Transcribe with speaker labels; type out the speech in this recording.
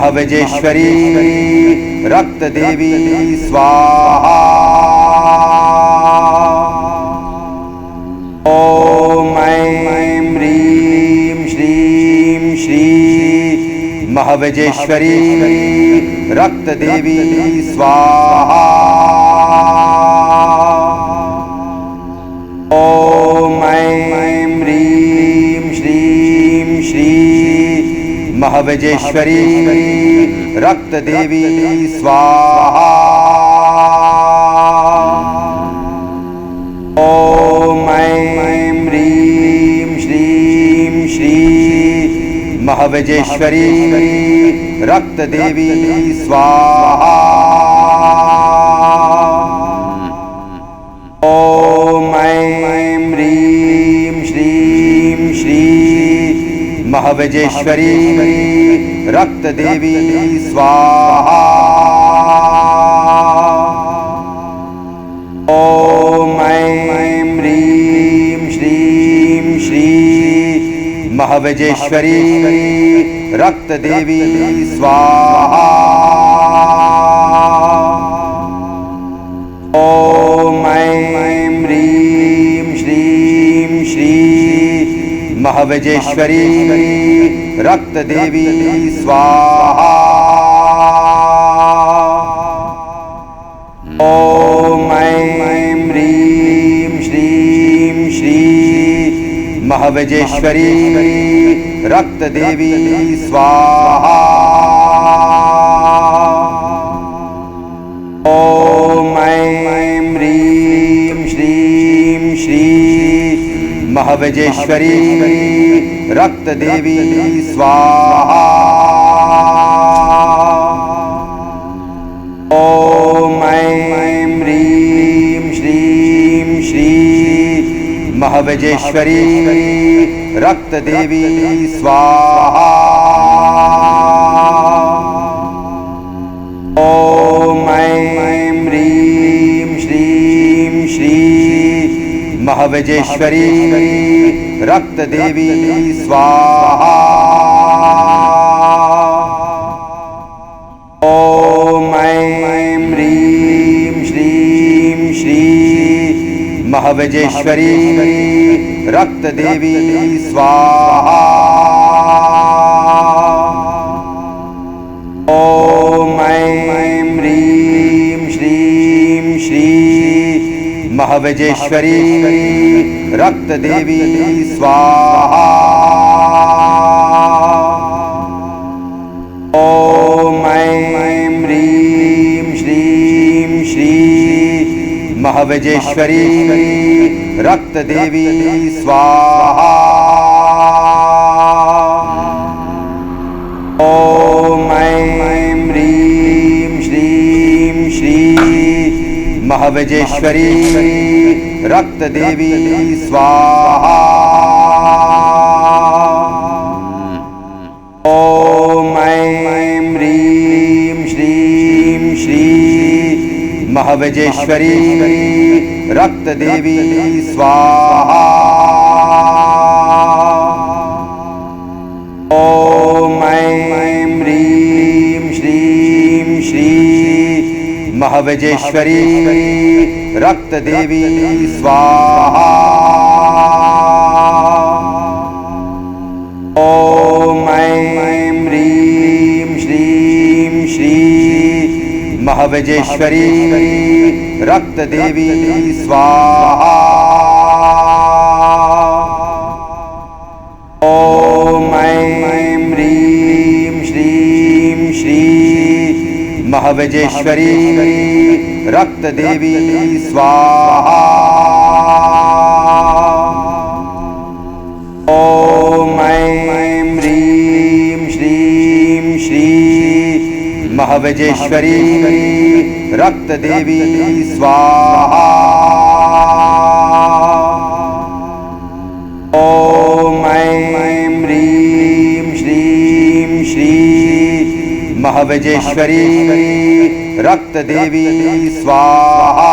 Speaker 1: महविजेश्वरी रक्तदेवी स्वाहा। ॐ ऐं ह्रीं श्रीं श्री महविजेश्वरी रक्तदेवी स्वाहा। ॐ ऐं ह्रीं श्रीं श्री महविजेश्वरी रक्तदेवी स्वाहा। ॐ ऐं ह्रीं श्रीं श्री महविजेश्वरी रक्तदेवी स्वाहा। ॐ ऐं ह्रीं श्रीं श्री महविजेश्वरी रक्तदेवी स्वाहा। ॐ ऐं ह्रीं श्रीं श्री महविजेश्वरी रक्तदेवी स्वाहा। ॐ ऐं ह्रीं श्रीं श्री महविजेश्वरी रक्तदेवी स्वाहा। ॐ ऐं ह्रीं श्रीं श्री महविजेश्वरी रक्तदेवी स्वाहा। ॐ ऐं ह्रीं श्रीं श्री महविजेश्वरी रक्तदेवी स्वाहा। ॐ ऐं ह्रीं श्रीं श्री महविजेश्वरी रक्तदेवी स्वाहा। ॐ ऐं ह्रीं श्रीं श्री महविजेश्वरी रक्तदेवी स्वाहा। ॐ ऐं ह्रीं श्रीं श्री महविजेश्वरी रक्तदेवी स्वाहा। ॐ ऐं ह्रीं श्रीं श्री महविजेश्वरी रक्तदेवी स्वाहा। ॐ ऐं ह्रीं श्रीं श्री महविजेश्वरी रक्तदेवी स्वाहा। ॐ ऐं ह्रीं श्रीं श्री महविजेश्वरी रक्तदेवी स्वाहा। ॐ ऐं ह्रीं श्रीं श्री महविजेश्वरी रक्तदेवी स्वाहा। ॐ ऐं ह्रीं श्रीं श्री महविजेश्वरी रक्तदेवी स्वाहा। ॐ ऐं ह्रीं श्रीं श्री महविजेश्वरी रक्तदेवी स्वाहा। ॐ ऐं ह्रीं श्रीं श्री महविजेश्वरी रक्तदेवी स्वाहा। ॐ ऐं ह्रीं श्रीं श्री महविजेश्वरी रक्तदेवी स्वाहा। ॐ ऐं ह्रीं श्रीं श्री महविजेश्वरी रक्तदेवी स्वाहा।